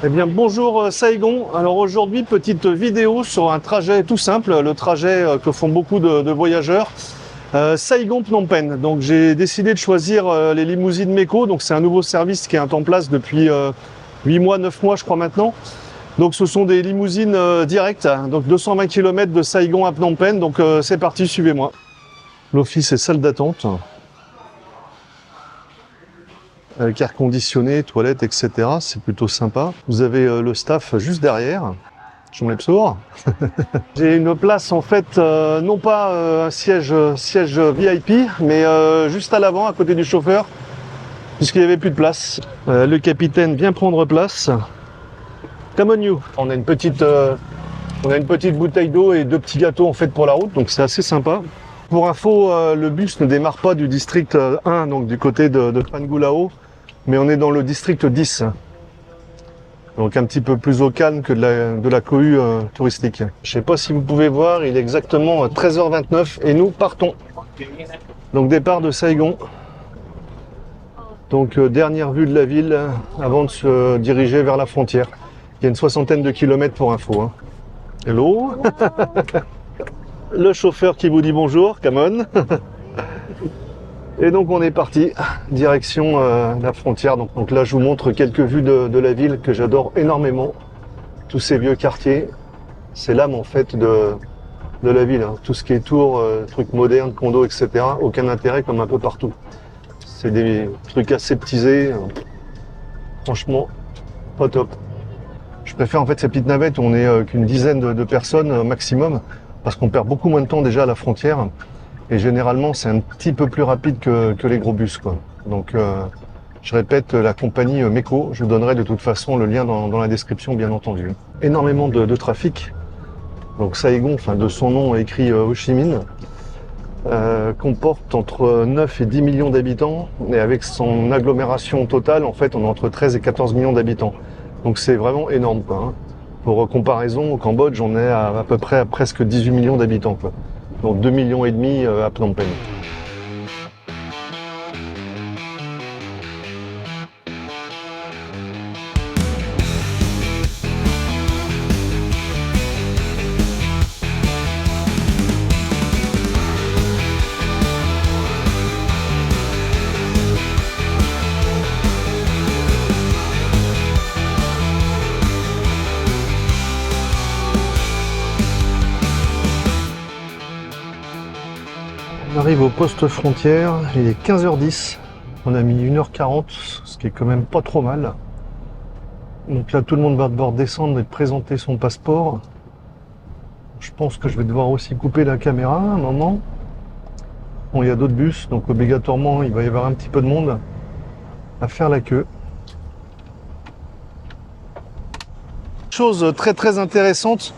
Eh bien bonjour Saigon, alors aujourd'hui petite vidéo sur un trajet tout simple, le trajet que font beaucoup de voyageurs, Saigon-Phnom Penh. Donc j'ai décidé de choisir les limousines Meko, donc c'est un nouveau service qui est en place depuis 8 mois, 9 mois je crois maintenant. Donc ce sont des limousines directes, donc 220 km de Saigon à Phnom Penh, donc c'est parti, suivez-moi. L'office et salle d'attente. Avec air conditionné, toilettes, etc. C'est plutôt sympa. Vous avez le staff juste derrière. Je m'enlève sourd. J'ai une place en fait, non pas un siège VIP, mais juste à l'avant, à côté du chauffeur, puisqu'il n'y avait plus de place. Le capitaine vient prendre place. Come on you. On a une petite bouteille d'eau et 2 petits gâteaux en fait pour la route, donc c'est assez sympa. Pour info, le bus ne démarre pas du district 1, donc du côté de Pangulao, mais on est dans le district 10. Donc un petit peu plus au calme que de la cohue touristique. Je sais pas si vous pouvez voir, il est exactement 13h29 et nous partons. Donc départ de Saigon. Donc dernière vue de la ville avant de se diriger vers la frontière. Il y a une 60aine de kilomètres pour info. Hein. Hello. Le chauffeur qui vous dit bonjour, come on. Et donc on est parti, direction la frontière. Donc là je vous montre quelques vues de la ville que j'adore énormément. Tous ces vieux quartiers, c'est l'âme en fait de la ville. Hein. Tout ce qui est tours, trucs modernes, condos, etc. Aucun intérêt comme un peu partout. C'est des trucs aseptisés. Franchement, pas top. Je préfère en fait ces petites navettes où on est qu'une dizaine de personnes maximum. Parce qu'on perd beaucoup moins de temps déjà à la frontière. Et généralement, c'est un petit peu plus rapide que les gros bus, quoi. Donc, je répète, la compagnie Meko, je vous donnerai de toute façon le lien dans la description, bien entendu. Énormément de trafic. Donc, Saigon, enfin, de son nom écrit Ho Chi Minh, comporte entre 9 et 10 millions d'habitants. Et avec son agglomération totale, en fait, on a entre 13 et 14 millions d'habitants. Donc, c'est vraiment énorme, quoi. Hein. Pour comparaison, au Cambodge, on est à peu près à presque 18 millions d'habitants, quoi. Donc 2,5 millions à Phnom Penh. On arrive au poste frontière, il est 15h10, on a mis 1h40, ce qui est quand même pas trop mal. Donc là tout le monde va devoir descendre et présenter son passeport. Je pense que je vais devoir aussi couper la caméra à un moment. Bon, il y a d'autres bus, donc obligatoirement il va y avoir un petit peu de monde à faire la queue. Chose très très intéressante,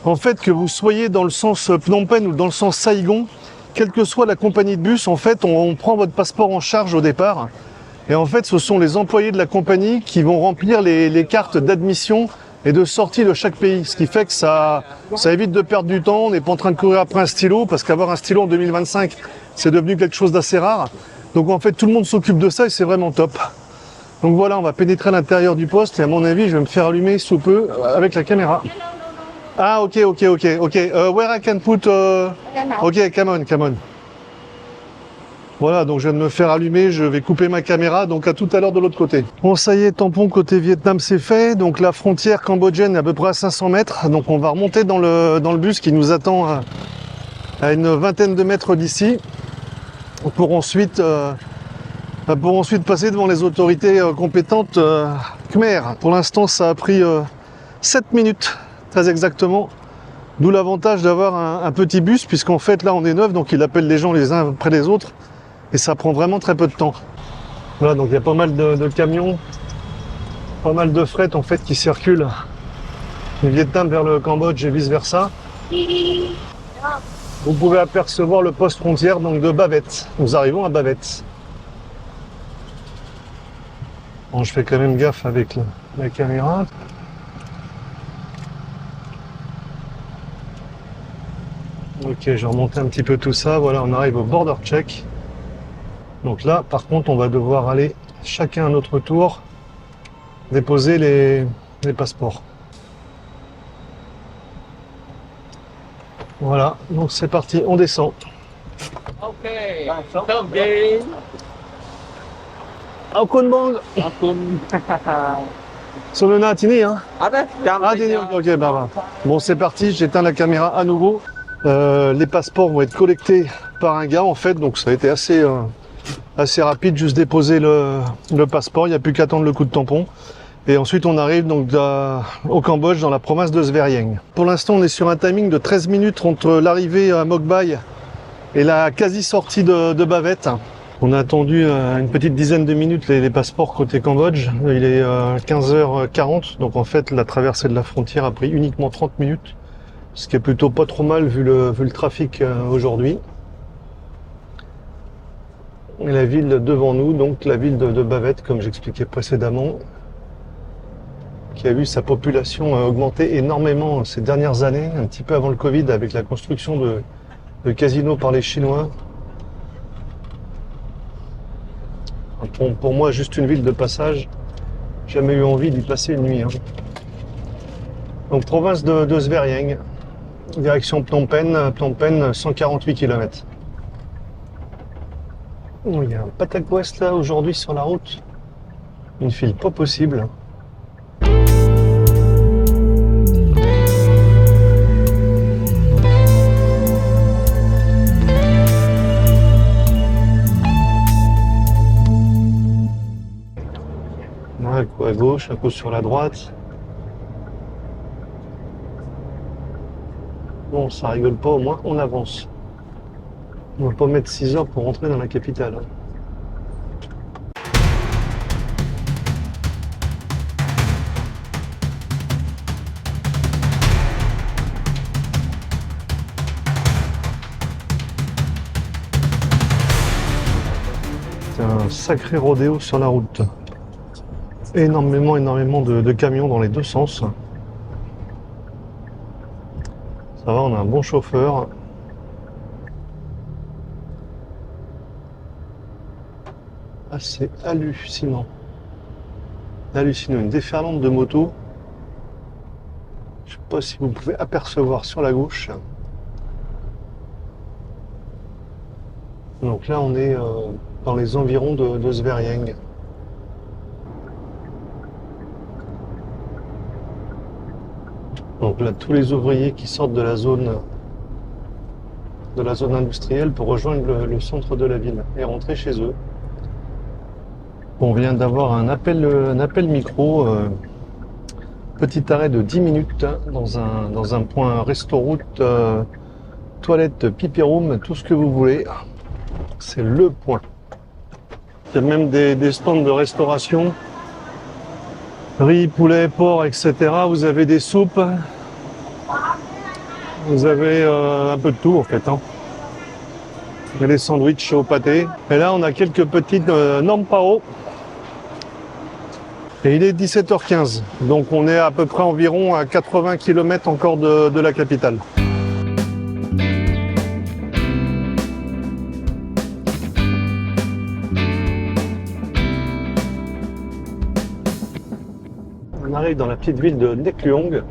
en fait que vous soyez dans le sens Phnom Penh ou dans le sens Saigon, quelle que soit la compagnie de bus, en fait, on prend votre passeport en charge au départ. Et en fait, ce sont les employés de la compagnie qui vont remplir les cartes d'admission et de sortie de chaque pays. Ce qui fait que ça évite de perdre du temps. On n'est pas en train de courir après un stylo, parce qu'avoir un stylo en 2025, c'est devenu quelque chose d'assez rare. Donc en fait, tout le monde s'occupe de ça et c'est vraiment top. Donc voilà, on va pénétrer à l'intérieur du poste et à mon avis, je vais me faire allumer sous peu avec la caméra. Ah, ok. Where I can put... Ok, come on. Voilà, donc je viens de me faire allumer, je vais couper ma caméra, donc à tout à l'heure de l'autre côté. Bon, ça y est, tampon côté Vietnam, c'est fait. Donc la frontière cambodgienne est à peu près à 500 mètres. Donc on va remonter dans le bus qui nous attend à une vingtaine de mètres d'ici. Pour ensuite passer devant les autorités compétentes Khmer. Pour l'instant, ça a pris 7 minutes. Très exactement, d'où l'avantage d'avoir un petit bus, puisqu'en fait là on est 9, donc il appelle les gens les uns après les autres, et ça prend vraiment très peu de temps. Voilà, donc il y a pas mal de camions, pas mal de fret en fait qui circulent du Vietnam vers le Cambodge et vice versa. Vous pouvez apercevoir le poste frontière donc de Ba Viet. Nous arrivons à Ba Viet. Bon, je fais quand même gaffe avec la caméra. Ok, j'ai remonté un petit peu tout ça. Voilà, on arrive au border check. Donc là, par contre, on va devoir aller chacun à notre tour déposer les passeports. Voilà, donc c'est parti, on descend. Ok, xong đi. Au Kunbang, À cùng. Solona, Tini, hein? À đấy, chăm Ah, đi Tini, nha. ok, bah. Bon, c'est parti, j'éteins la caméra à nouveau. Les passeports vont être collectés par un gars, en fait, donc ça a été assez rapide, juste déposer le passeport, il n'y a plus qu'à attendre le coup de tampon. Et ensuite, on arrive donc au Cambodge, dans la province de Svay Rieng. Pour l'instant, on est sur un timing de 13 minutes entre l'arrivée à Mok Bai et la quasi-sortie de Bavette. On a attendu une petite dizaine de minutes les passeports côté Cambodge. Il est 15h40, donc en fait, la traversée de la frontière a pris uniquement 30 minutes, ce qui est plutôt pas trop mal vu le trafic aujourd'hui. Et la ville devant nous, donc la ville de Bavette, comme j'expliquais précédemment, qui a vu sa population augmenter énormément ces dernières années, un petit peu avant le Covid, avec la construction de casinos par les Chinois. Pour moi, juste une ville de passage, jamais eu envie d'y passer une nuit. Hein. Donc province de Svay Rieng, direction Phnom Penh, 148 km. Il y a un Patak Ouest là aujourd'hui sur la route, une file pas possible. Un coup à gauche, un coup sur la droite. Bon, ça rigole pas, au moins on avance. On va pas mettre 6 heures pour rentrer dans la capitale. C'est un sacré rodéo sur la route. Énormément de camions dans les deux sens. Ça va, on a un bon chauffeur. Ah, c'est hallucinant. Hallucinant, une déferlante de motos. Je sais pas si vous pouvez apercevoir sur la gauche. Donc là, on est dans les environs de Svay Rieng. Donc là, tous les ouvriers qui sortent de la zone industrielle pour rejoindre le centre de la ville et rentrer chez eux. On vient d'avoir un appel micro, petit arrêt de 10 minutes hein, dans un point resto-route, toilette, pipi room, tout ce que vous voulez. C'est le point. Il y a même des stands de restauration. Riz, poulet, porc, etc. Vous avez des soupes. Vous avez un peu de tout en fait. Hein. Et des sandwichs au pâté. Et là, on a quelques petites Nam Pao. Et il est 17h15. Donc on est à peu près environ à 80 km encore de la capitale. On arrive dans la petite ville de Nek Luong.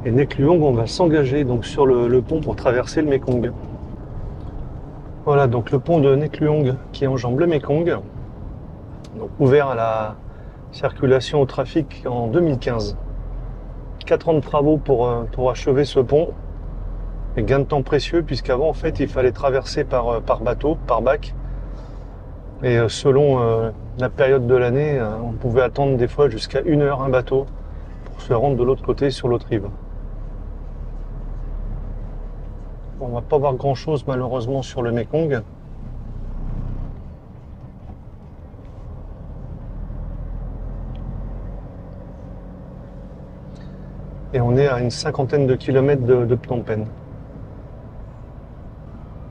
Et Nek Luong, on va s'engager donc sur le pont pour traverser le Mekong. Voilà, donc le pont de Nek Luong qui enjambe le Mekong, donc ouvert à la circulation au trafic en 2015. 4 ans de travaux pour achever ce pont. Et gain de temps précieux puisqu'avant en fait il fallait traverser par bateau, par bac. Et selon la période de l'année, on pouvait attendre des fois jusqu'à 1 heure un bateau pour se rendre de l'autre côté sur l'autre rive. On va pas voir grand chose malheureusement sur le Mekong. Et on est à une 50aine de kilomètres de Phnom Penh.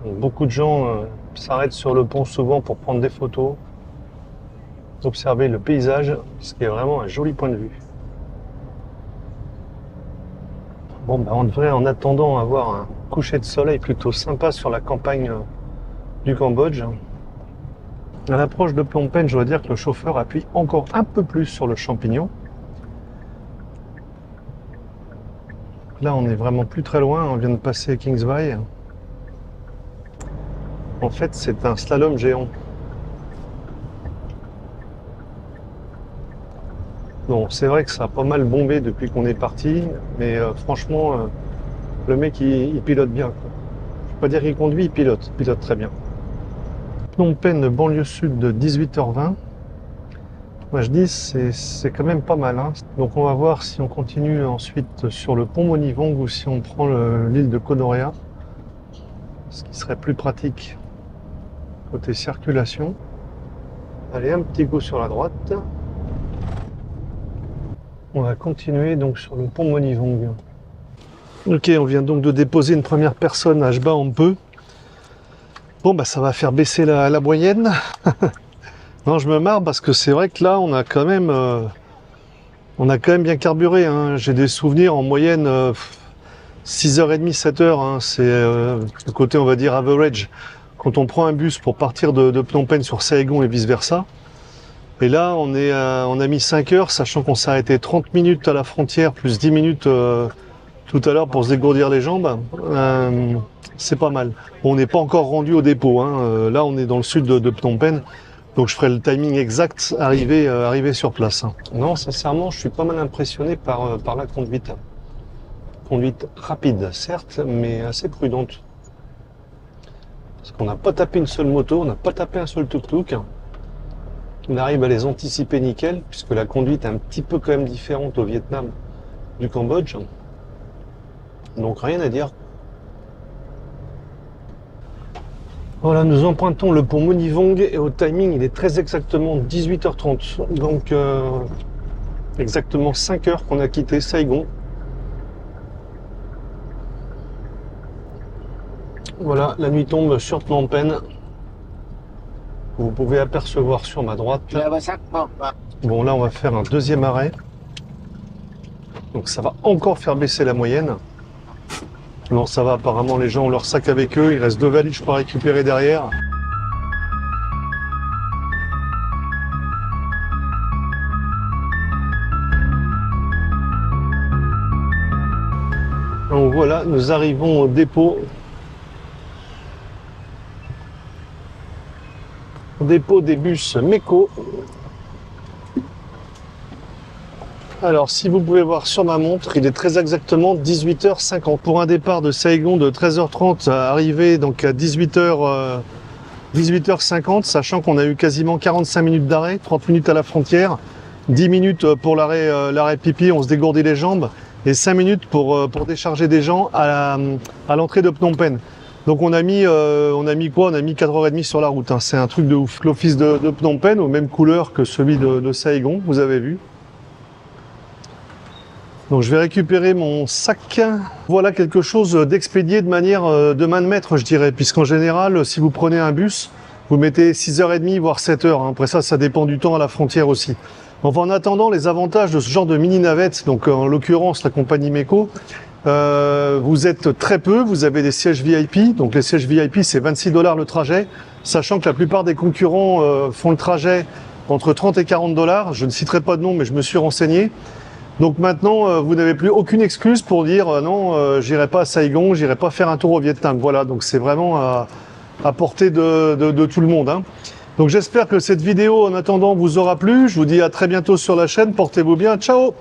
Donc, beaucoup de gens s'arrêtent sur le pont souvent pour prendre des photos, observer le paysage, ce qui est vraiment un joli point de vue. Bon, ben, on devrait en attendant avoir un coucher de soleil plutôt sympa sur la campagne du Cambodge. À l'approche de Phnom Penh, je dois dire que le chauffeur appuie encore un peu plus sur le champignon. là, on est vraiment plus très loin. On vient de passer Kings Bay. En fait, c'est un slalom géant. Bon, c'est vrai que ça a pas mal bombé depuis qu'on est parti, mais franchement, le mec, il pilote bien, quoi. Je ne vais pas dire qu'il conduit, il pilote très bien. Phnom Penh, banlieue sud de 18h20. Moi je dis c'est quand même pas mal, hein. Donc on va voir si on continue ensuite sur le pont Monivong ou si on prend l'île de Koh Norea, ce qui serait plus pratique côté circulation. Allez, un petit coup sur la droite. On va continuer donc sur le pont Monivong. Ok, on vient donc de déposer une première personne à Jba Ampe. Bon bah ça va faire baisser la moyenne. Non, je me marre parce que c'est vrai que là, on a quand même bien carburé, hein. J'ai des souvenirs en moyenne 6h30, 7h, hein. C'est le côté, on va dire, average. Quand on prend un bus pour partir de Phnom Penh sur Saigon et vice-versa. Et là, on a mis 5 heures, sachant qu'on s'est arrêté 30 minutes à la frontière, plus 10 minutes tout à l'heure pour se dégourdir les jambes. C'est pas mal. On n'est pas encore rendu au dépôt, hein. Là, on est dans le sud de Phnom Penh. Donc je ferai le timing exact arrivé sur place. Non, sincèrement, je suis pas mal impressionné par la conduite. Conduite rapide, certes, mais assez prudente. Parce qu'on n'a pas tapé une seule moto, on n'a pas tapé un seul tuk-tuk. On arrive à les anticiper nickel, puisque la conduite est un petit peu quand même différente au Vietnam du Cambodge. Donc rien à dire. Voilà, nous empruntons le pont Monivong et au timing, il est très exactement 18h30. Donc, exactement 5 heures qu'on a quitté Saigon. Voilà, la nuit tombe sur Phnom Penh. Vous pouvez apercevoir sur ma droite. Bon, là, on va faire un deuxième arrêt. Donc, ça va encore faire baisser la moyenne. Non, ça va, apparemment les gens ont leur sac avec eux, il reste 2 valises pour récupérer derrière. Donc voilà, nous arrivons au dépôt. Au dépôt des bus Meko. Alors, si vous pouvez voir sur ma montre, il est très exactement 18h50. Pour un départ de Saigon de 13h30 arrivé donc à 18h50, sachant qu'on a eu quasiment 45 minutes d'arrêt, 30 minutes à la frontière, 10 minutes pour l'arrêt pipi, on se dégourdit les jambes, et 5 minutes pour décharger des gens à l'entrée de Phnom Penh. Donc on a mis quoi? On a mis 4h30 sur la route, hein. C'est un truc de ouf. L'office de Phnom Penh, aux mêmes couleurs que celui de Saigon, vous avez vu. Donc je vais récupérer mon sac. Voilà quelque chose d'expédié de manière de main de maître, je dirais, puisqu'en général, si vous prenez un bus, vous mettez 6h30 voire 7h. Après ça dépend du temps à la frontière aussi. Enfin, en attendant, les avantages de ce genre de mini-navette, donc en l'occurrence la compagnie Meko, vous êtes très peu, vous avez des sièges VIP. Donc les sièges VIP, c'est 26$ le trajet, sachant que la plupart des concurrents font le trajet entre 30 et 40$. Je ne citerai pas de nom, mais je me suis renseigné. Donc maintenant, vous n'avez plus aucune excuse pour dire non, j'irai pas à Saigon, j'irai pas faire un tour au Vietnam. Voilà, donc c'est vraiment à portée de tout le monde, hein. Donc j'espère que cette vidéo, en attendant, vous aura plu. Je vous dis à très bientôt sur la chaîne. Portez-vous bien. Ciao!